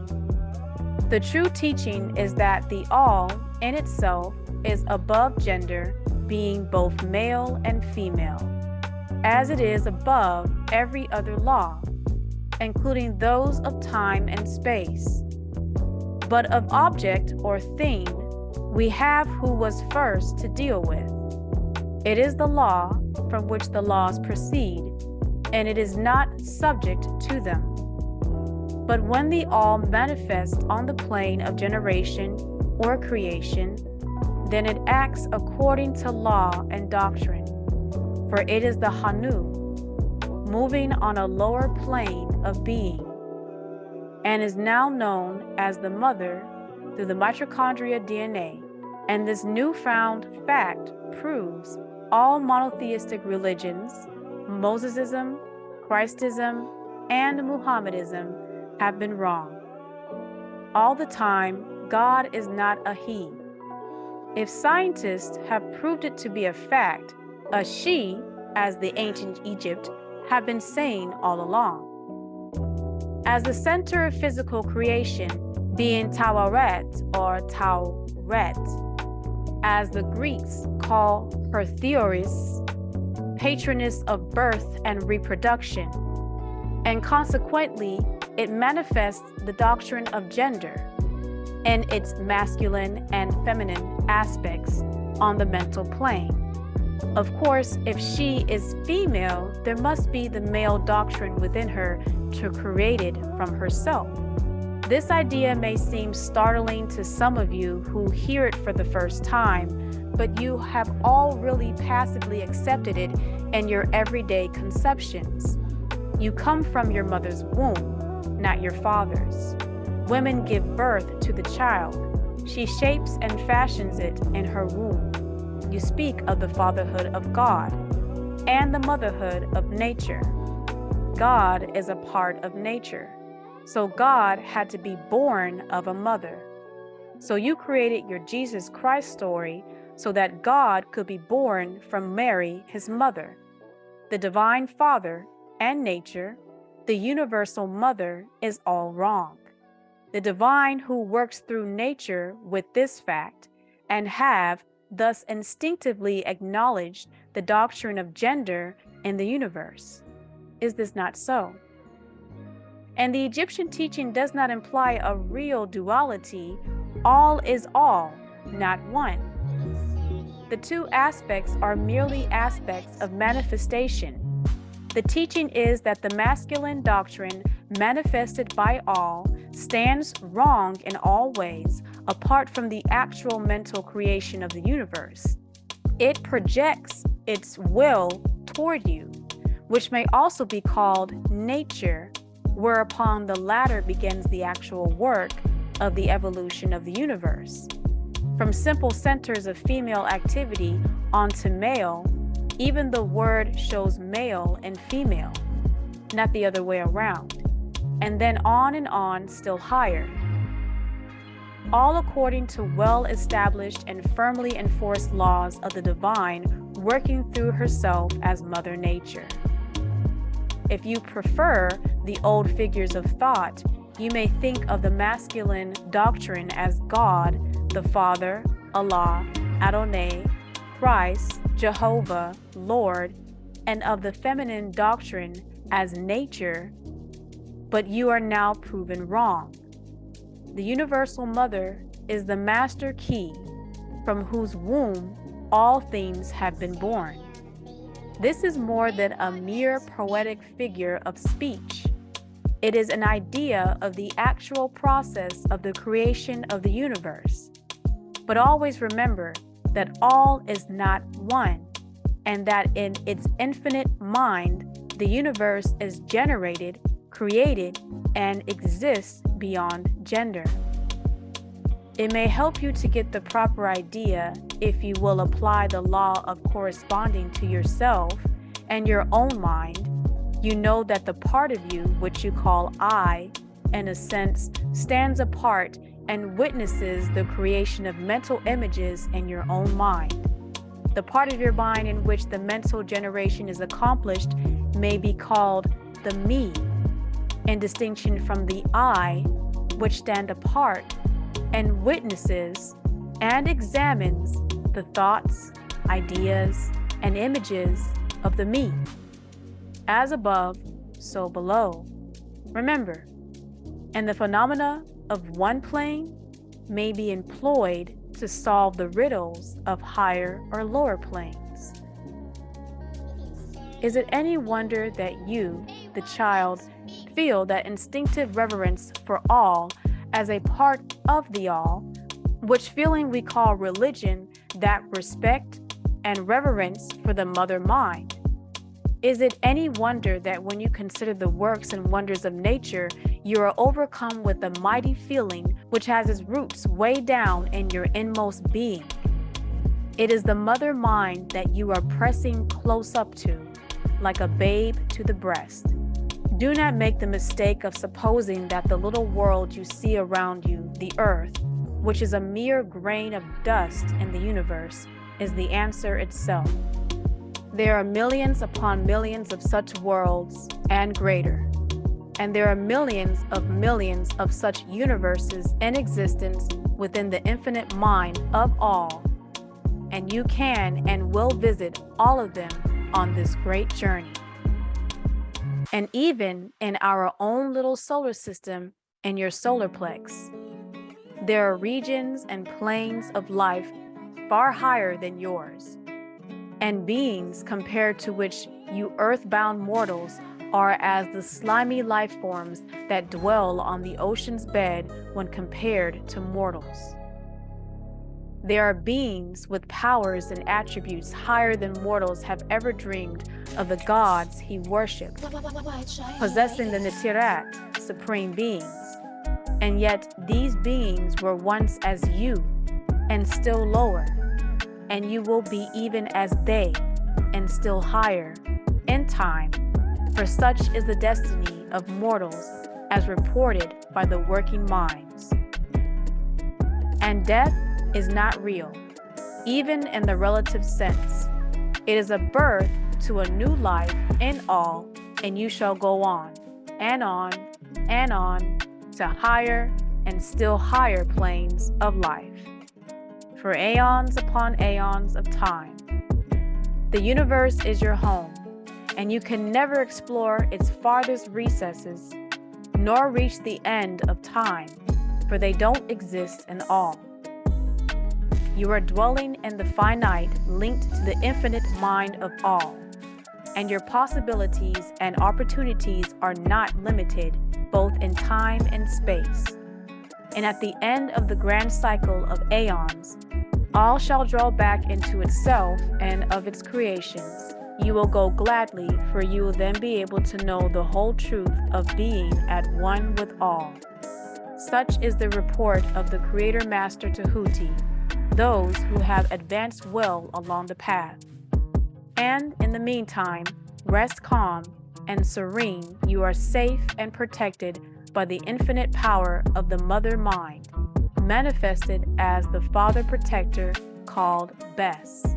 The true teaching is that the all in itself is above gender, being both male and female, as it is above every other law, including those of time and space. But of object or thing, we have who was first to deal with. It is the law from which the laws proceed, and it is not subject to them. But when the all manifests on the plane of generation or creation, then it acts according to law and doctrine, for it is the Hanu, moving on a lower plane of being, and is now known as the mother through the mitochondria DNA. And this newfound fact proves all monotheistic religions, Mosesism, Christism, and Muhammedism, have been wrong. All the time, God is not a he. If scientists have proved it to be a fact, a she, as the ancient Egypt have been saying all along. As the center of physical creation, being Tawaret or Tauret, as the Greeks call her Theoris, patroness of birth and reproduction, and consequently, it manifests the doctrine of gender in its masculine and feminine aspects on the mental plane. Of course, if she is female, there must be the male doctrine within her to create it from herself. This idea may seem startling to some of you who hear it for the first time, but you have all really passively accepted it in your everyday conceptions. You come from your mother's womb, not your father's. Women give birth to the child, She shapes and fashions it in her womb. You speak of the fatherhood of God and the motherhood of nature. God is a part of nature, so God had to be born of a mother. So you created your Jesus Christ story so that God could be born from Mary, his mother. The divine father and nature, the universal mother, is all wrong. The divine who works through nature with this fact and have thus instinctively acknowledged the doctrine of gender in the universe. Is this not so? And the Egyptian teaching does not imply a real duality. All is all, not one. The two aspects are merely aspects of manifestation. The teaching is that the masculine doctrine manifested by all stands wrong in all ways apart from the actual mental creation of the universe. It projects its will toward you, which may also be called nature, whereupon the latter begins the actual work of the evolution of the universe. From simple centers of female activity onto male, even the word shows male and female, not the other way around, and then on, still higher. All according to well-established and firmly enforced laws of the divine working through herself as Mother Nature. If you prefer the old figures of thought, you may think of the masculine doctrine as God, the Father, Allah, Adonai, Christ, Jehovah, Lord, and of the feminine doctrine as nature, but you are now proven wrong. The universal mother is the master key from whose womb all things have been born. This is more than a mere poetic figure of speech. It is an idea of the actual process of the creation of the universe. But always remember that all is not one, and that in its infinite mind, the universe is generated, created, and exists beyond gender. It may help you to get the proper idea if you will apply the law of corresponding to yourself and your own mind. You know that the part of you which you call I, in a sense, stands apart and witnesses the creation of mental images in your own mind. The part of your mind in which the mental generation is accomplished may be called the me, in distinction from the I, which stand apart and witnesses and examines the thoughts, ideas, and images of the me. As above, so below. Remember, and the phenomena of one plane may be employed to solve the riddles of higher or lower planes. Is it any wonder that you, the child, feel that instinctive reverence for all as a part of the all, which feeling we call religion, that respect and reverence for the mother mind? Is it any wonder that when you consider the works and wonders of nature, you are overcome with a mighty feeling which has its roots way down in your inmost being? It is the mother mind that you are pressing close up to, like a babe to the breast. Do not make the mistake of supposing that the little world you see around you, the earth, which is a mere grain of dust in the universe, is the answer itself. There are millions upon millions of such worlds and greater, and there are millions of such universes in existence within the infinite mind of all, and you can and will visit all of them on this great journey. And even in our own little solar system, in your solar plex, there are regions and planes of life far higher than yours, and beings compared to which you earthbound mortals are as the slimy life forms that dwell on the ocean's bed when compared to mortals. There are beings with powers and attributes higher than mortals have ever dreamed of the gods he worshipped, possessing the Netirat, supreme beings. And yet these beings were once as you, and still lower, and you will be even as they, and still higher, in time, for such is the destiny of mortals, as reported by the working minds. And death is not real, even in the relative sense. It is a birth to a new life in all, and you shall go on, and on, and on, to higher and still higher planes of life, for aeons upon aeons of time. The universe is your home, and you can never explore its farthest recesses, nor reach the end of time, for they don't exist in all. You are dwelling in the finite, linked to the infinite mind of all, and your possibilities and opportunities are not limited, both in time and space. And at the end of the grand cycle of aeons, all shall draw back into itself and of its creations. You will go gladly, for you will then be able to know the whole truth of being at one with all. Such is the report of the Creator Master Tehuti, those who have advanced well along the path. And in the meantime, rest calm and serene, you are safe and protected by the infinite power of the Mother Mind, manifested as the Father Protector called Bess.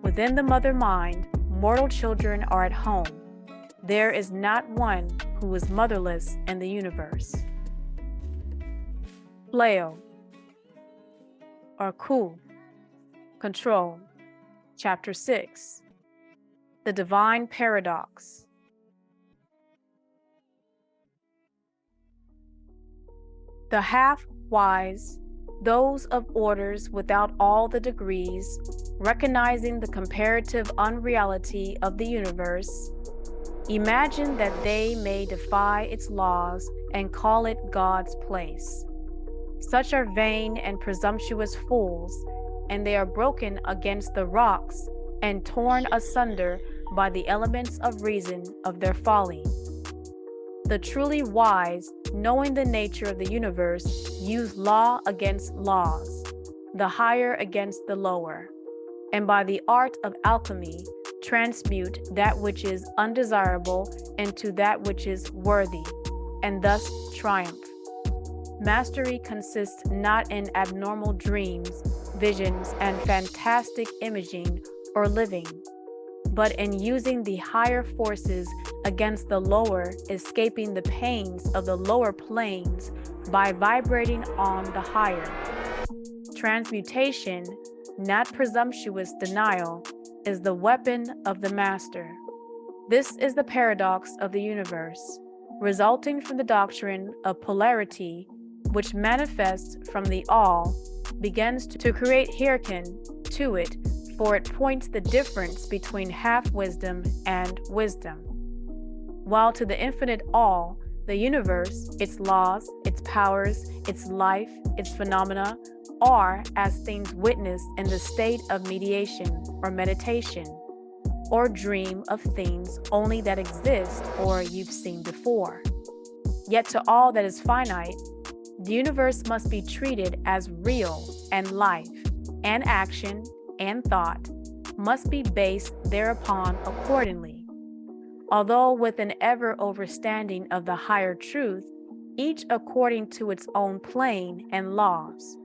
Within the Mother Mind, mortal children are at home. There is not one who is motherless in the universe. Leo, or Ku, Control, Chapter 6, The Divine Paradox. The half-wise, those of orders without all the degrees, recognizing the comparative unreality of the universe, imagine that they may defy its laws and call it God's place. Such are vain and presumptuous fools, and they are broken against the rocks and torn asunder by the elements of reason of their folly. The truly wise, knowing the nature of the universe, use law against laws, the higher against the lower, and by the art of alchemy, transmute that which is undesirable into that which is worthy, and thus triumph. Mastery consists not in abnormal dreams, visions, and fantastic imaging or living, but in using the higher forces against the lower, escaping the pains of the lower planes by vibrating on the higher. Transmutation, not presumptuous denial, is the weapon of the master. This is the paradox of the universe, resulting from the doctrine of polarity, which manifests from the all, begins to create hearken to it, for it points the difference between half wisdom and wisdom. While to the infinite all, the universe, its laws, its powers, its life, its phenomena, are as things witnessed in the state of mediation or meditation, or dream of things only that exist or you've seen before. Yet to all that is finite, the universe must be treated as real, and life, and action, and thought must be based thereupon accordingly. Although with an ever overstanding of the higher truth, each according to its own plane and laws.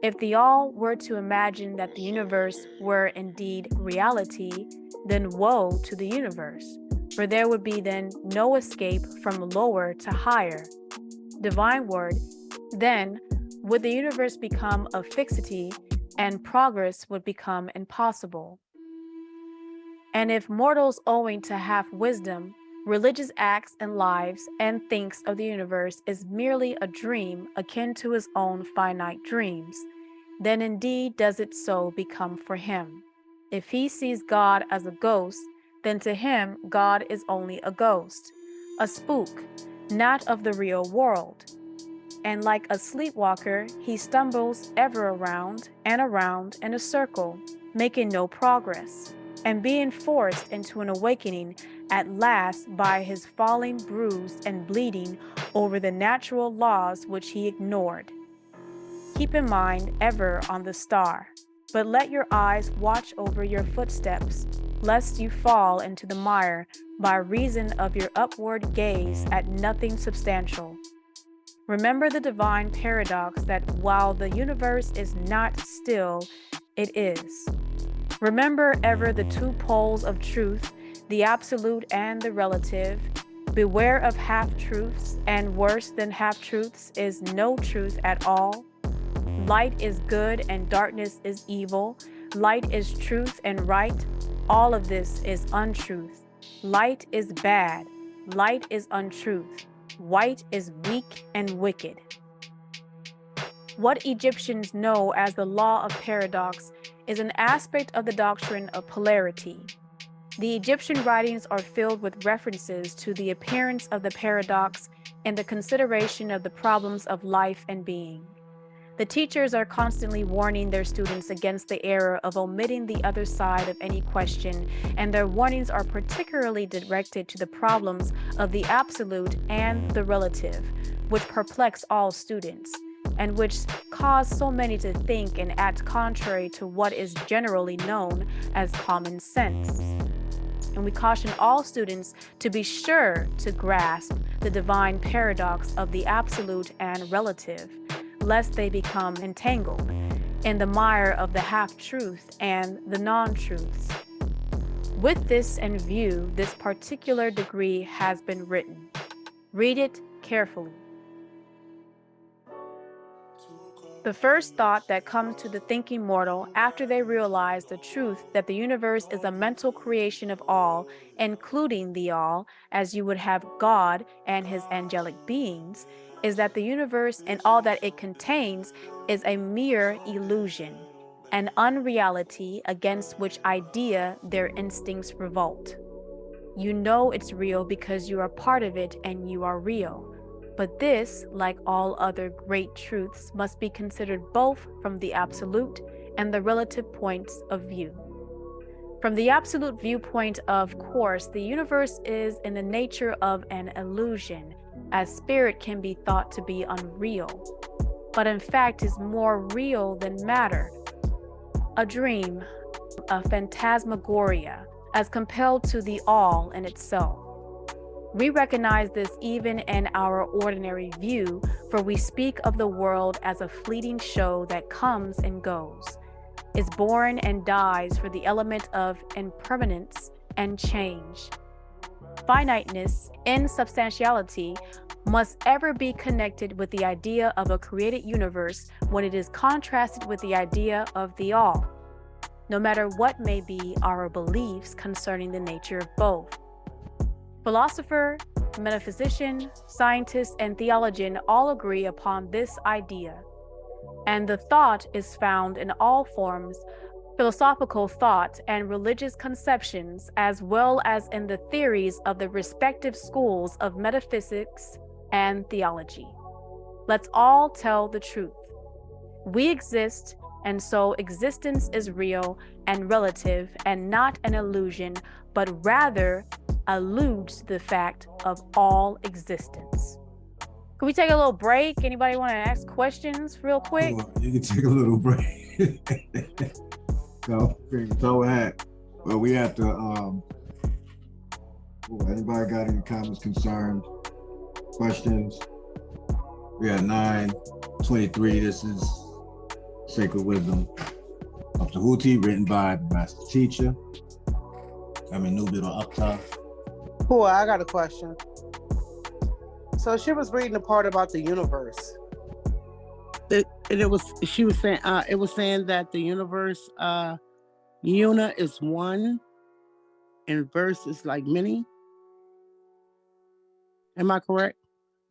If the all were to imagine that the universe were indeed reality, then woe to the universe, for there would be then no escape from lower to higher. Divine word, then would the universe become a fixity, and progress would become impossible. And if mortals owing to half wisdom, religious acts and lives and thinks of the universe is merely a dream akin to his own finite dreams, then indeed does it so become for him. If he sees God as a ghost, then to him God is only a ghost, a spook, not of the real world. And like a sleepwalker, he stumbles ever around in a circle, making no progress, and being forced into an awakening at last by his falling bruised and bleeding over the natural laws which he ignored. Keep in mind ever on the star, but let your eyes watch over your footsteps, lest you fall into the mire by reason of your upward gaze at nothing substantial. Remember the divine paradox that while the universe is not still, it is. Remember ever the two poles of truth, the absolute and the relative. Beware of half-truths, and worse than half-truths is no truth at all. Light is good and darkness is evil. Light is truth and right. All of this is untruth. Light is bad. Light is untruth. White is weak and wicked. What Egyptians know as the law of paradox is an aspect of the doctrine of polarity. The Egyptian writings are filled with references to the appearance of the paradox and the consideration of the problems of life and being. The teachers are constantly warning their students against the error of omitting the other side of any question, and their warnings are particularly directed to the problems of the absolute and the relative, which perplex all students, and which cause so many to think and act contrary to what is generally known as common sense. And we caution all students to be sure to grasp the divine paradox of the absolute and relative, lest they become entangled in the mire of the half-truth and the non-truths. With this in view, this particular degree has been written. Read it carefully. The first thought that comes to the thinking mortal after they realize the truth that the universe is a mental creation of all, including the all, as you would have God and his angelic beings, is that the universe and all that it contains is a mere illusion, an unreality against which idea their instincts revolt. You know it's real because you are part of it and you are real. But this, like all other great truths, must be considered both from the absolute and the relative points of view. From the absolute viewpoint, of course, the universe is in the nature of an illusion, as spirit can be thought to be unreal, but in fact is more real than matter. A dream, a phantasmagoria, as compelled to the all in itself. We recognize this even in our ordinary view, for we speak of the world as a fleeting show that comes and goes, is born and dies for the element of impermanence and change. Finiteness, insubstantiality, must ever be connected with the idea of a created universe when it is contrasted with the idea of the all, no matter what may be our beliefs concerning the nature of both. Philosopher, metaphysician, scientist, and theologian all agree upon this idea, and the thought is found in all forms, philosophical thought and religious conceptions, as well as in the theories of the respective schools of metaphysics and theology. Let's all tell the truth. We exist, and so existence is real and relative and not an illusion, but rather alludes to the fact of all existence. Can we take a little break? Anybody want to ask questions real quick? You can take a little break. Go ahead. Well, we have to, anybody got any comments, concerns, questions? We got 9:23. This is Sacred Wisdom of Tehuti, written by the Master Teacher. I'm in Nubile up top. Cool, I got a question. So she was reading the part about the universe. It was saying that the universe, una is one, and verse is like many. Am I correct?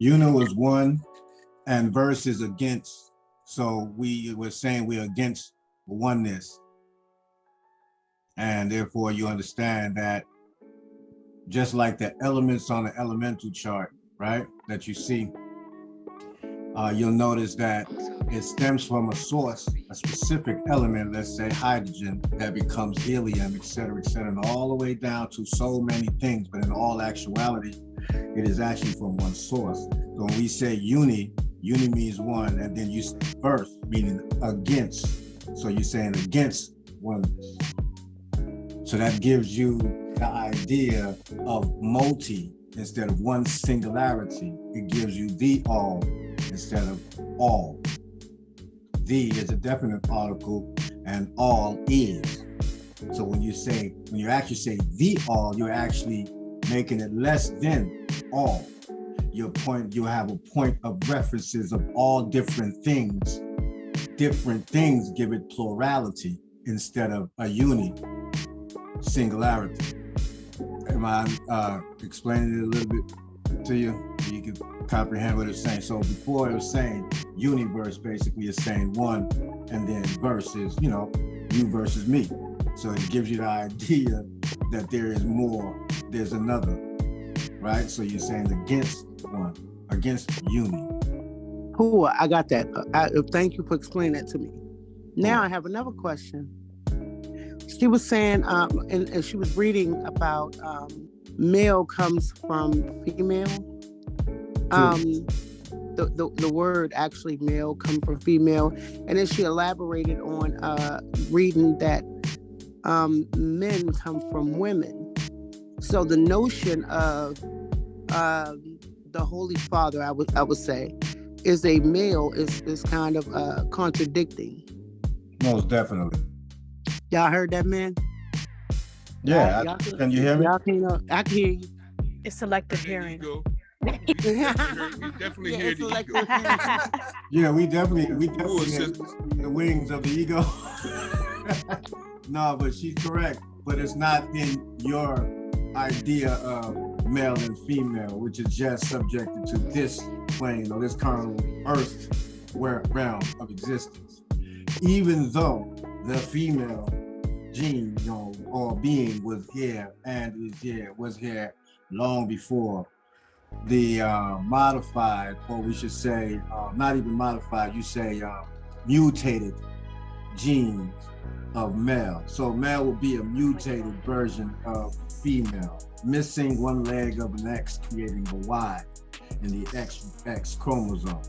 Una was one, and verse is against. So we were saying we're against oneness, and therefore you understand that. Just like the elements on the elemental chart, right, that you see, you'll notice that it stems from a source, a specific element, let's say hydrogen, that becomes helium, et cetera, and all the way down to so many things. But in all actuality, it is actually from one source. So when we say uni means one, and then you say birth, meaning against. So you're saying against oneness. So that gives you the idea of multi instead of one singularity. It gives you the all instead of all. The is a definite article and all is. So when you actually say the all, you're actually making it less than all. You have a point of references of all different things. Different things give it plurality instead of a singularity. Am I explaining it a little bit to you? So you can comprehend what it's saying. So before it was saying universe, basically is saying one, and then verse is, you versus me. So it gives you the idea that there is more, there's another, right? So you're saying against one, against uni. Cool, I got that. Thank you for explaining that to me. Now I have another question. She was saying, and she was reading about male comes from female. The word actually male come from female, and then she elaborated on reading that men come from women. So the notion of the Holy Father, I would say, is a male is kind of contradicting. Most definitely. Y'all heard that, man? Yeah. Can you hear me? I can hear you. It's selective hearing. We definitely hear the ego. Yeah, we definitely hear the wings of the ego. No, but she's correct. But it's not in your idea of male and female, which is just subjected to this plane or this carnal earth realm of existence. Even though the female gene, or being was here long before the modified, or we should say, not even modified, you say mutated genes of male. So male will be a mutated version of female, missing one leg of an X, creating a Y in the X chromosome.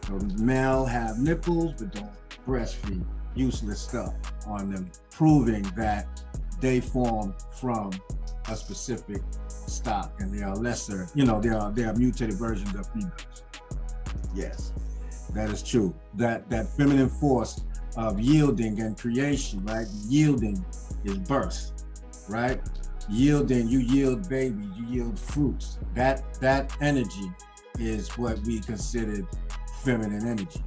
So male have nipples, but don't breastfeed. Useless stuff on them, proving that they form from a specific stock, and they are lesser, they are mutated versions of females. Yes, that is true. That feminine force of yielding and creation, right? Yielding is birth, right? Yielding, you yield babies, you yield fruits. That energy is what we consider feminine energy.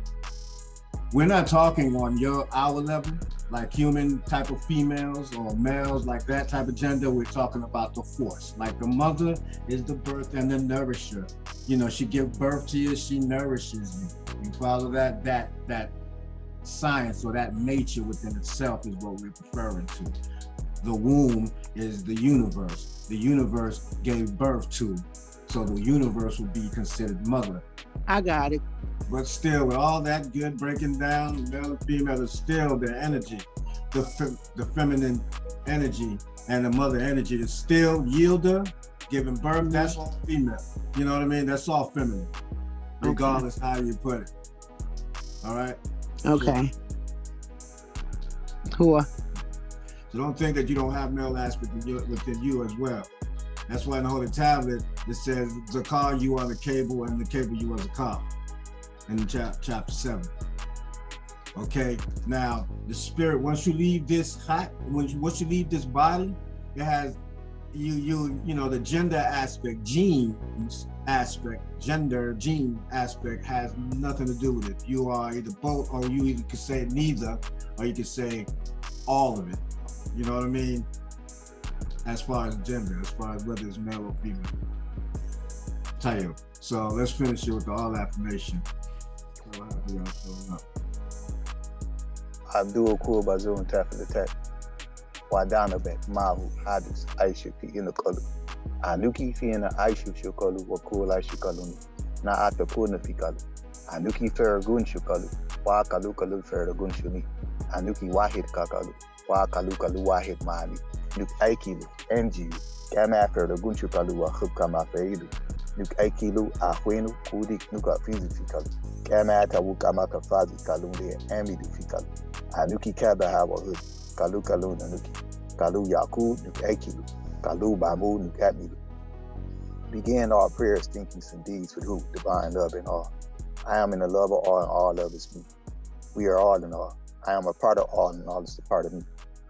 We're not talking on our level, like human type of females or males, like that type of gender. We're talking about the force. Like the mother is the birth and the nourisher. She gives birth to you, she nourishes you. You follow that? That science or that nature within itself is what we're referring to. The womb is the universe. The universe gave birth to, so the universe would be considered mother. I got it. But still, with all that good breaking down, male and female is still the energy, the feminine energy and the mother energy is still yielder, giving birth. That's all female. You know what I mean? That's all feminine, regardless how you put it. All right? Okay. Cool. So don't think that you don't have male aspect within you as well. That's why in the Holy Tablet, it says, Zakar, you are the cable, and the cable, you are the car. In chapter 7. Okay, now the spirit, once you leave this once you leave this body, it has the gender aspect, genes aspect, gender gene aspect has nothing to do with it. You are either both, or you either could say neither, or you could say all of it. You know what I mean? As far as gender, as far as whether it's male or female. Tayo. So let's finish it with the all affirmation. Abdul Kubazo and Tafilitek. Wadanabek, Mahu, Hadis, Aisha, Pi in the color. Anuki Fiena, Aisha Shokolu, Wakula Shikaluni. na ata kuna fikalu. Anuki fer gunshu kalu, wa kalu kalu fer gunshu ni. Anuki wahid kakalu, wa kalu kalu wahid mani. Nuk aikilu, enjiu, kama fer gunshu kalu wa khub kama feilu. Nuk aikilu ahwenu kudik nuka fizi fikalu. Kama ata wukama kafazi kalu de amidu fikalu. Anuki kaba hawa hood, kalu kalu nanuki. Kalu yaku nuk aikilu, kalu bamu nuk amilu. Begin our prayers, thinkings, and deeds with who? Divine love and all. I am in the love of all, and all love is me. We are all in all. I am a part of all, and all is a part of me.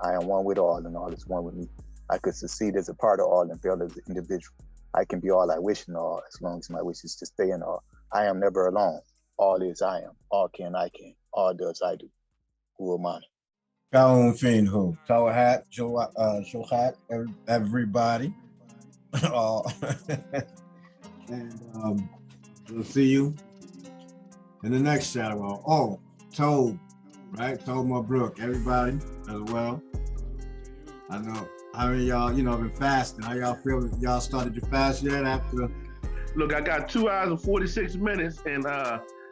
I am one with all, and all is one with me. I could succeed as a part of all and fail as an individual. I can be all I wish in all, as long as my wish is to stay in all. I am never alone. All is I am. All can I can. All does I do. Who am I? Kaun Fin who? Tawahat, Shohat, everybody. And we'll see you in the next shadow. Oh, Toad, right? Toad Brook, everybody as well. I know how many y'all, been fasting. How y'all feel? Y'all started your fast yet after? Look, I got 2 hours and 46 minutes, and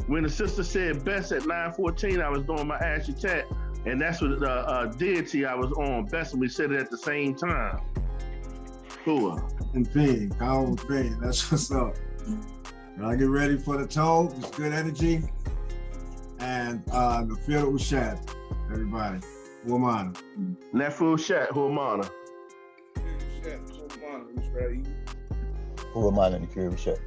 when the sister said best at 9:14, I was doing my Ashy Chat, and that's what deity I was on. Best, and we said it at the same time. Cool. And Fin, that's what's up. Y'all get ready for the Toad. It's good energy. And the field was shat. Everybody. Womana. Nefu Shat, Womana. Who am I in the Caribbean?